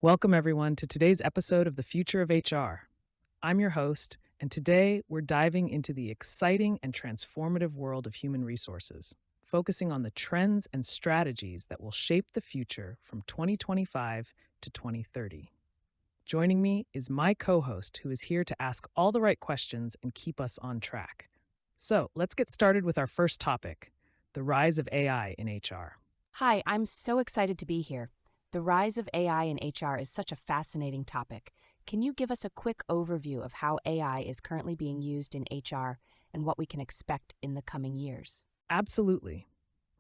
Welcome, everyone, to today's episode of The Future of HR. I'm your host, and today we're diving into the exciting and transformative world of human resources, focusing on the trends and strategies that will shape the future from 2025 to 2030. Joining me is my co host, who is here to ask all the right questions and keep us on track. So let's get started with our first topic: the rise of AI in HR. Hi, I'm so excited to be here. The rise of AI in HR is such a fascinating topic. Can you give us a quick overview of how AI is currently being used in HR and what we can expect in the coming years? Absolutely.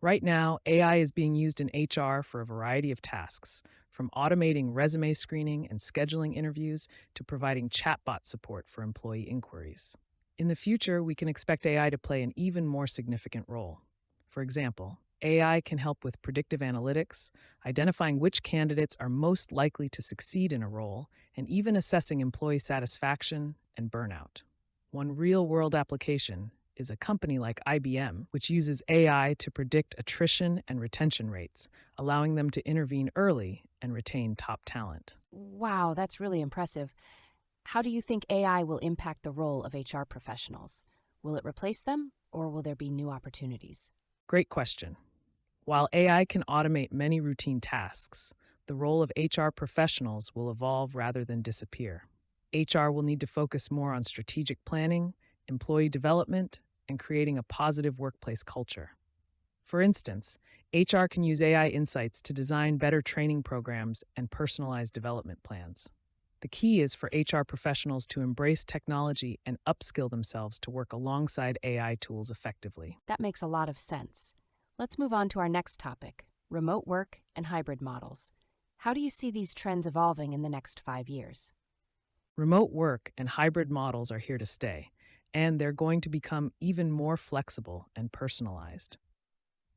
Right now, AI is being used in HR for a variety of tasks, from automating resume screening and scheduling interviews to providing chatbot support for employee inquiries. In the future, we can expect AI to play an even more significant role. For example, AI can help with predictive analytics, identifying which candidates are most likely to succeed in a role, and even assessing employee satisfaction and burnout. One real world application is a company like IBM, which uses AI to predict attrition and retention rates, allowing them to intervene early and retain top talent. Wow, that's really impressive. How do you think AI will impact the role of HR professionals? Will it replace them, or will there be new opportunities? Great question. While AI can automate many routine tasks, the role of HR professionals will evolve rather than disappear. HR will need to focus more on strategic planning, employee development, and creating a positive workplace culture. For instance, HR can use AI insights to design better training programs and personalized development plans. The key is for HR professionals to embrace technology and upskill themselves to work alongside AI tools effectively. That makes a lot of sense. Let's move on to our next topic: remote work and hybrid models. How do you see these trends evolving in the next 5 years? Remote work and hybrid models are here to stay, and they're going to become even more flexible and personalized.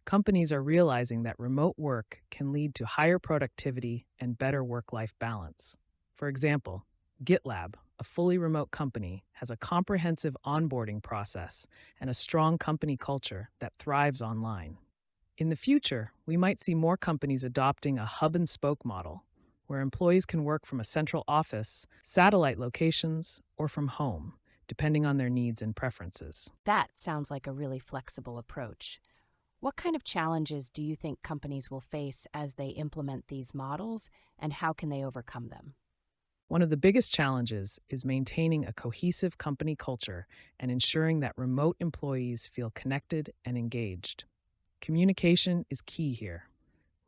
Companies are realizing that remote work can lead to higher productivity and better work life balance. For example, GitLab, a fully remote company, has a comprehensive onboarding process and a strong company culture that thrives online. In the future, we might see more companies adopting a hub and spoke model, where employees can work from a central office, satellite locations, or from home, depending on their needs and preferences. That sounds like a really flexible approach. What kind of challenges do you think companies will face as they implement these models, and how can they overcome them? One of the biggest challenges is maintaining a cohesive company culture and ensuring that remote employees feel connected and engaged. Communication is key here.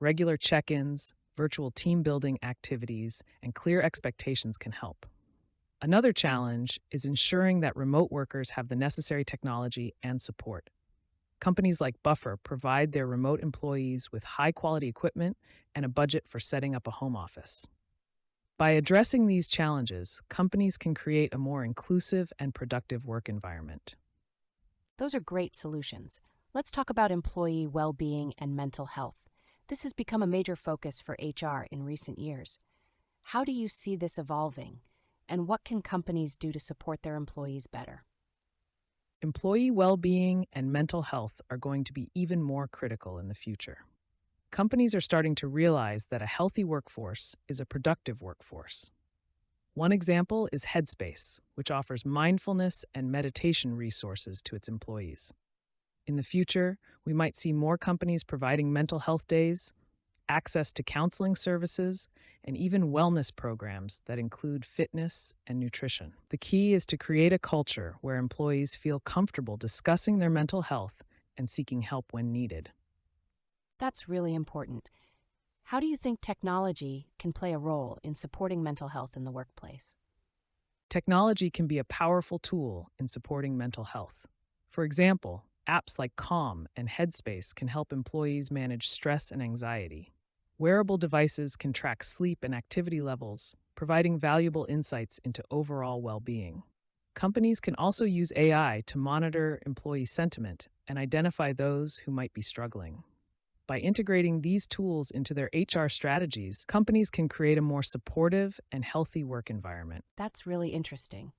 Regular check ins, virtual team building activities, and clear expectations can help. Another challenge is ensuring that remote workers have the necessary technology and support. Companies like Buffer provide their remote employees with high quality equipment and a budget for setting up a home office. By addressing these challenges, companies can create a more inclusive and productive work environment. Those are great solutions. Let's talk about employee well being and mental health. This has become a major focus for HR in recent years. How do you see this evolving, and what can companies do to support their employees better? Employee well being and mental health are going to be even more critical in the future. Companies are starting to realize that a healthy workforce is a productive workforce. One example is Headspace, which offers mindfulness and meditation resources to its employees. In the future, we might see more companies providing mental health days, access to counseling services, and even wellness programs that include fitness and nutrition. The key is to create a culture where employees feel comfortable discussing their mental health and seeking help when needed. That's really important. How do you think technology can play a role in supporting mental health in the workplace? Technology can be a powerful tool in supporting mental health. For example, apps like Calm and Headspace can help employees manage stress and anxiety. Wearable devices can track sleep and activity levels, providing valuable insights into overall well being. Companies can also use AI to monitor employee sentiment and identify those who might be struggling. By integrating these tools into their HR strategies, companies can create a more supportive and healthy work environment. That's really interesting.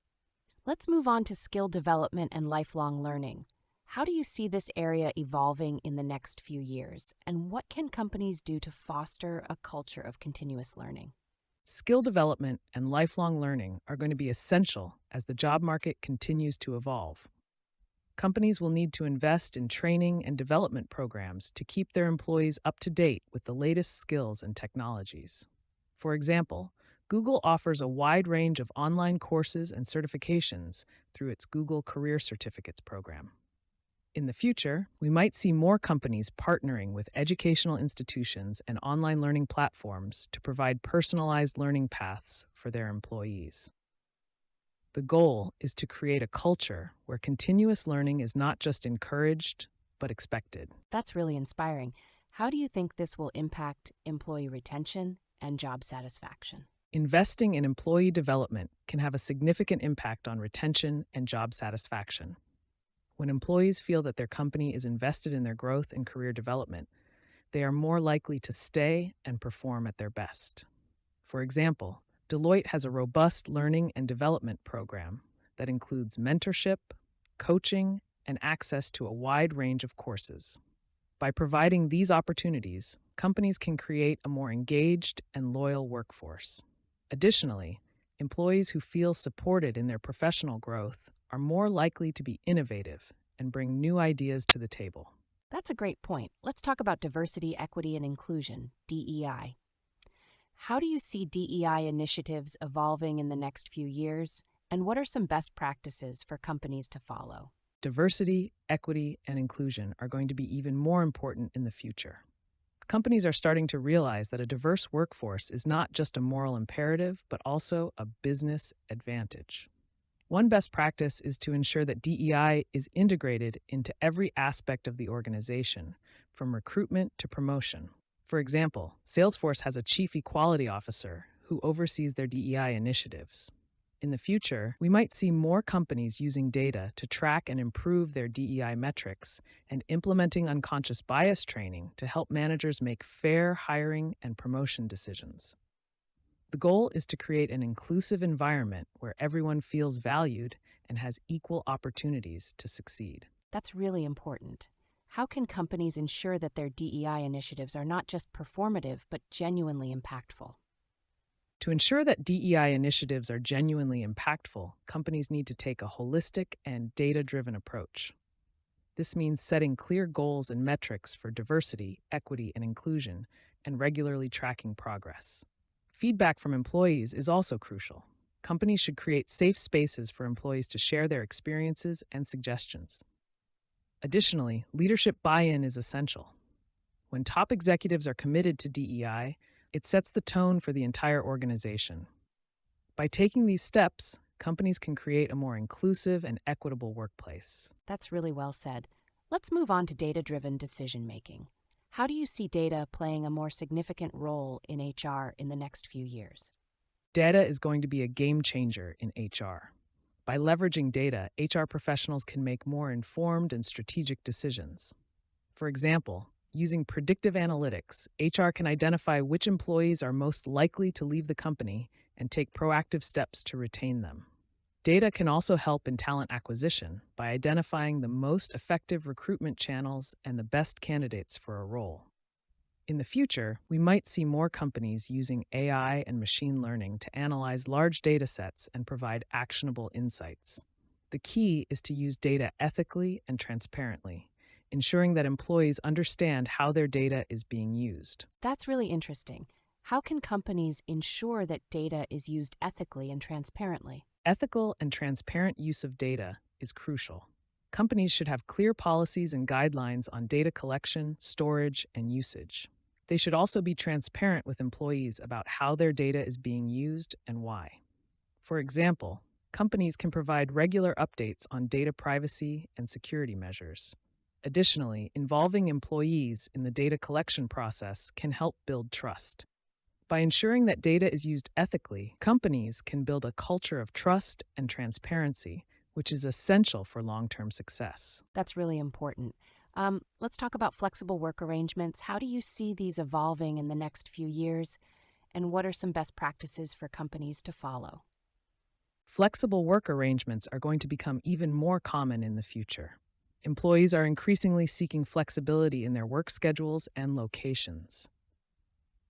Let's move on to skill development and lifelong learning. How do you see this area evolving in the next few years, and what can companies do to foster a culture of continuous learning? Skill development and lifelong learning are going to be essential as the job market continues to evolve. Companies will need to invest in training and development programs to keep their employees up to date with the latest skills and technologies. For example, Google offers a wide range of online courses and certifications through its Google Career Certificates program. In the future, we might see more companies partnering with educational institutions and online learning platforms to provide personalized learning paths for their employees. The goal is to create a culture where continuous learning is not just encouraged, but expected. That's really inspiring. How do you think this will impact employee retention and job satisfaction? Investing in employee development can have a significant impact on retention and job satisfaction. When employees feel that their company is invested in their growth and career development, they are more likely to stay and perform at their best. For example, Deloitte has a robust learning and development program that includes mentorship, coaching, and access to a wide range of courses. By providing these opportunities, companies can create a more engaged and loyal workforce. Additionally, employees who feel supported in their professional growth are more likely to be innovative and bring new ideas to the table. That's a great point. Let's talk about diversity, equity, and inclusion, DEI. How do you see DEI initiatives evolving in the next few years? And what are some best practices for companies to follow? Diversity, equity, and inclusion are going to be even more important in the future. Companies are starting to realize that a diverse workforce is not just a moral imperative, but also a business advantage. One best practice is to ensure that DEI is integrated into every aspect of the organization, from recruitment to promotion. For example, Salesforce has a chief equality officer who oversees their DEI initiatives. In the future, we might see more companies using data to track and improve their DEI metrics and implementing unconscious bias training to help managers make fair hiring and promotion decisions. The goal is to create an inclusive environment where everyone feels valued and has equal opportunities to succeed. That's really important. How can companies ensure that their DEI initiatives are not just performative, but genuinely impactful? To ensure that DEI initiatives are genuinely impactful, companies need to take a holistic and data driven approach. This means setting clear goals and metrics for diversity, equity, and inclusion, and regularly tracking progress. Feedback from employees is also crucial. Companies should create safe spaces for employees to share their experiences and suggestions. Additionally, leadership buy in is essential. When top executives are committed to DEI, it sets the tone for the entire organization. By taking these steps, companies can create a more inclusive and equitable workplace. That's really well said. Let's move on to data driven decision making. How do you see data playing a more significant role in HR in the next few years? Data is going to be a game changer in HR. By leveraging data, HR professionals can make more informed and strategic decisions. For example, using predictive analytics, HR can identify which employees are most likely to leave the company and take proactive steps to retain them. Data can also help in talent acquisition by identifying the most effective recruitment channels and the best candidates for a role. In the future, we might see more companies using AI and machine learning to analyze large data sets and provide actionable insights. The key is to use data ethically and transparently, ensuring that employees understand how their data is being used. That's really interesting. How can companies ensure that data is used ethically and transparently? Ethical and transparent use of data is crucial. Companies should have clear policies and guidelines on data collection, storage, and usage. They should also be transparent with employees about how their data is being used and why. For example, companies can provide regular updates on data privacy and security measures. Additionally, involving employees in the data collection process can help build trust. By ensuring that data is used ethically, companies can build a culture of trust and transparency, which is essential for long-term success. That's really important. Let's talk about flexible work arrangements. How do you see these evolving in the next few years? And what are some best practices for companies to follow? Flexible work arrangements are going to become even more common in the future. Employees are increasingly seeking flexibility in their work schedules and locations.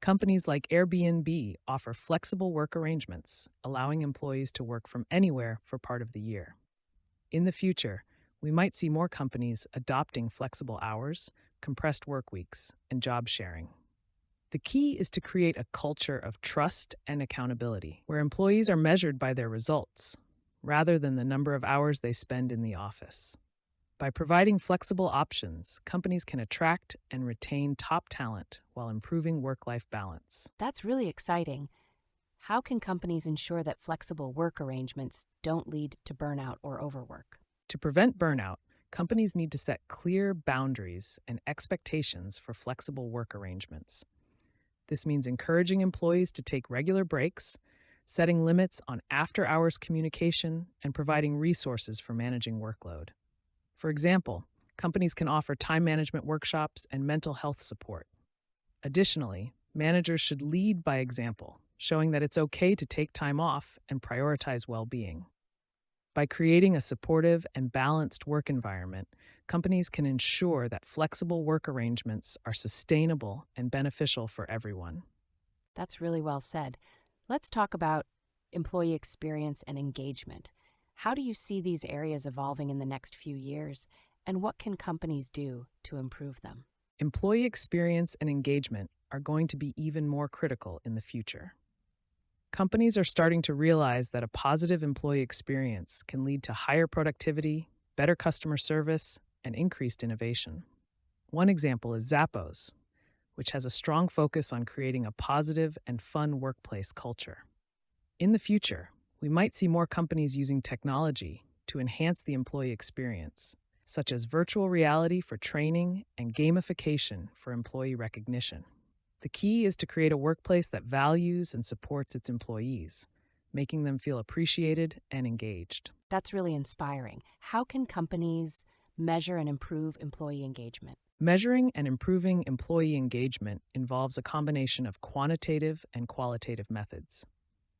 Companies like Airbnb offer flexible work arrangements, allowing employees to work from anywhere for part of the year. In the future, we might see more companies adopting flexible hours, compressed work weeks, and job sharing. The key is to create a culture of trust and accountability, where employees are measured by their results, rather than the number of hours they spend in the office. By providing flexible options, companies can attract and retain top talent while improving work life balance. That's really exciting. How can companies ensure that flexible work arrangements don't lead to burnout or overwork? To prevent burnout, companies need to set clear boundaries and expectations for flexible work arrangements. This means encouraging employees to take regular breaks, setting limits on after hours communication, and providing resources for managing workload. For example, companies can offer time management workshops and mental health support. Additionally, managers should lead by example, showing that it's okay to take time off and prioritize well being. By creating a supportive and balanced work environment, companies can ensure that flexible work arrangements are sustainable and beneficial for everyone. That's really well said. Let's talk about employee experience and engagement. How do you see these areas evolving in the next few years, and what can companies do to improve them? Employee experience and engagement are going to be even more critical in the future. Companies are starting to realize that a positive employee experience can lead to higher productivity, better customer service, and increased innovation. One example is Zappos, which has a strong focus on creating a positive and fun workplace culture. In the future, we might see more companies using technology to enhance the employee experience, such as virtual reality for training and gamification for employee recognition. The key is to create a workplace that values and supports its employees, making them feel appreciated and engaged. That's really inspiring. How can companies measure and improve employee engagement? Measuring and improving employee engagement involves a combination of quantitative and qualitative methods.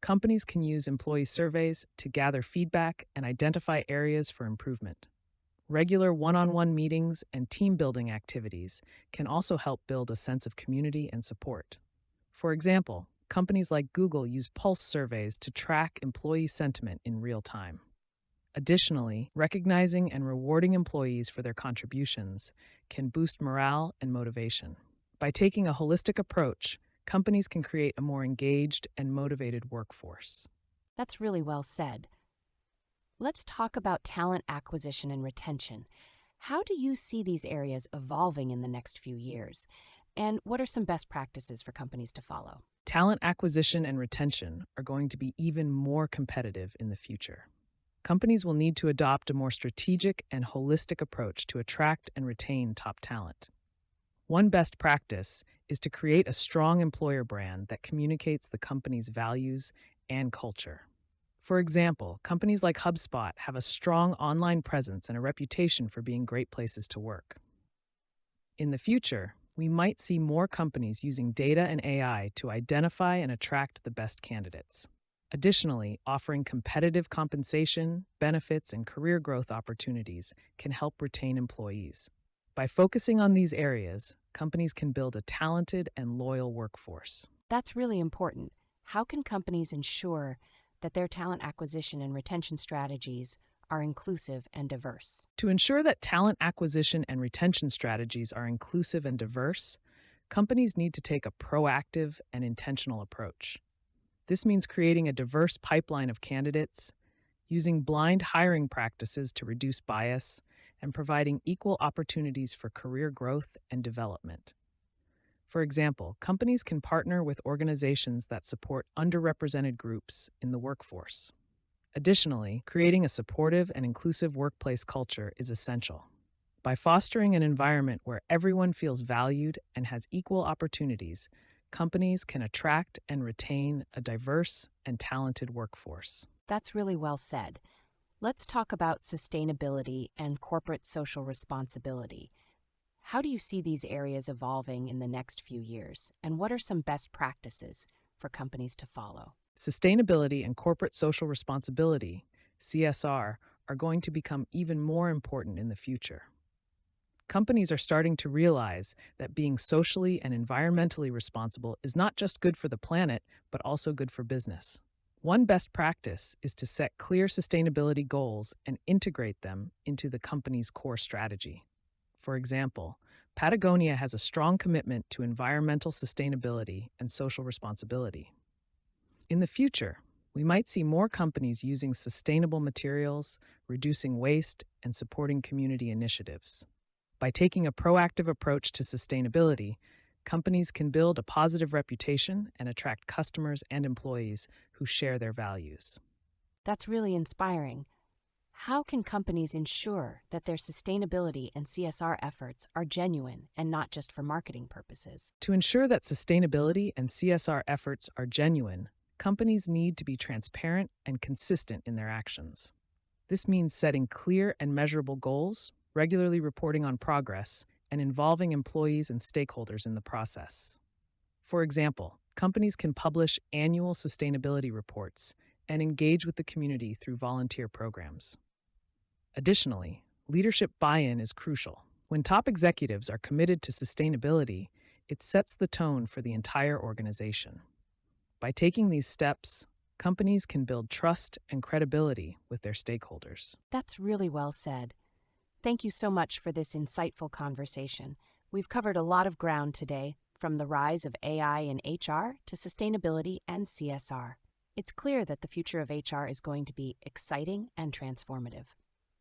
Companies can use employee surveys to gather feedback and identify areas for improvement. Regular one on one meetings and team building activities can also help build a sense of community and support. For example, companies like Google use pulse surveys to track employee sentiment in real time. Additionally, recognizing and rewarding employees for their contributions can boost morale and motivation. By taking a holistic approach, companies can create a more engaged and motivated workforce. That's really well said. Let's talk about talent acquisition and retention. How do you see these areas evolving in the next few years? And what are some best practices for companies to follow? Talent acquisition and retention are going to be even more competitive in the future. Companies will need to adopt a more strategic and holistic approach to attract and retain top talent. One best practice is to create a strong employer brand that communicates the company's values and culture. For example, companies like HubSpot have a strong online presence and a reputation for being great places to work. In the future, we might see more companies using data and AI to identify and attract the best candidates. Additionally, offering competitive compensation, benefits, and career growth opportunities can help retain employees. By focusing on these areas, companies can build a talented and loyal workforce. That's really important. How can companies ensure that their talent acquisition and retention strategies are inclusive and diverse? To ensure that talent acquisition and retention strategies are inclusive and diverse, companies need to take a proactive and intentional approach. This means creating a diverse pipeline of candidates, using blind hiring practices to reduce bias, and providing equal opportunities for career growth and development. For example, companies can partner with organizations that support underrepresented groups in the workforce. Additionally, creating a supportive and inclusive workplace culture is essential. By fostering an environment where everyone feels valued and has equal opportunities, companies can attract and retain a diverse and talented workforce. That's really well said. Let's talk about sustainability and corporate social responsibility. How do you see these areas evolving in the next few years, and what are some best practices for companies to follow? Sustainability and corporate social responsibility, CSR, are going to become even more important in the future. Companies are starting to realize that being socially and environmentally responsible is not just good for the planet, but also good for business. One best practice is to set clear sustainability goals and integrate them into the company's core strategy. For example, Patagonia has a strong commitment to environmental sustainability and social responsibility. In the future, we might see more companies using sustainable materials, reducing waste, and supporting community initiatives. By taking a proactive approach to sustainability, companies can build a positive reputation and attract customers and employees who share their values. That's really inspiring. How can companies ensure that their sustainability and CSR efforts are genuine and not just for marketing purposes? To ensure that sustainability and CSR efforts are genuine, companies need to be transparent and consistent in their actions. This means setting clear and measurable goals, regularly reporting on progress, and involving employees and stakeholders in the process. For example, companies can publish annual sustainability reports and engage with the community through volunteer programs. Additionally, leadership buy in is crucial. When top executives are committed to sustainability, it sets the tone for the entire organization. By taking these steps, companies can build trust and credibility with their stakeholders. That's really well said. Thank you so much for this insightful conversation. We've covered a lot of ground today, from the rise of AI in HR to sustainability and CSR. It's clear that the future of HR is going to be exciting and transformative.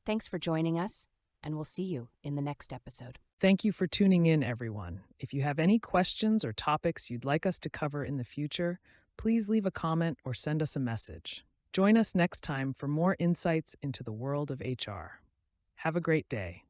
Thanks for joining us, and we'll see you in the next episode. Thank you for tuning in, everyone. If you have any questions or topics you'd like us to cover in the future, please leave a comment or send us a message. Join us next time for more insights into the world of HR. Have a great day.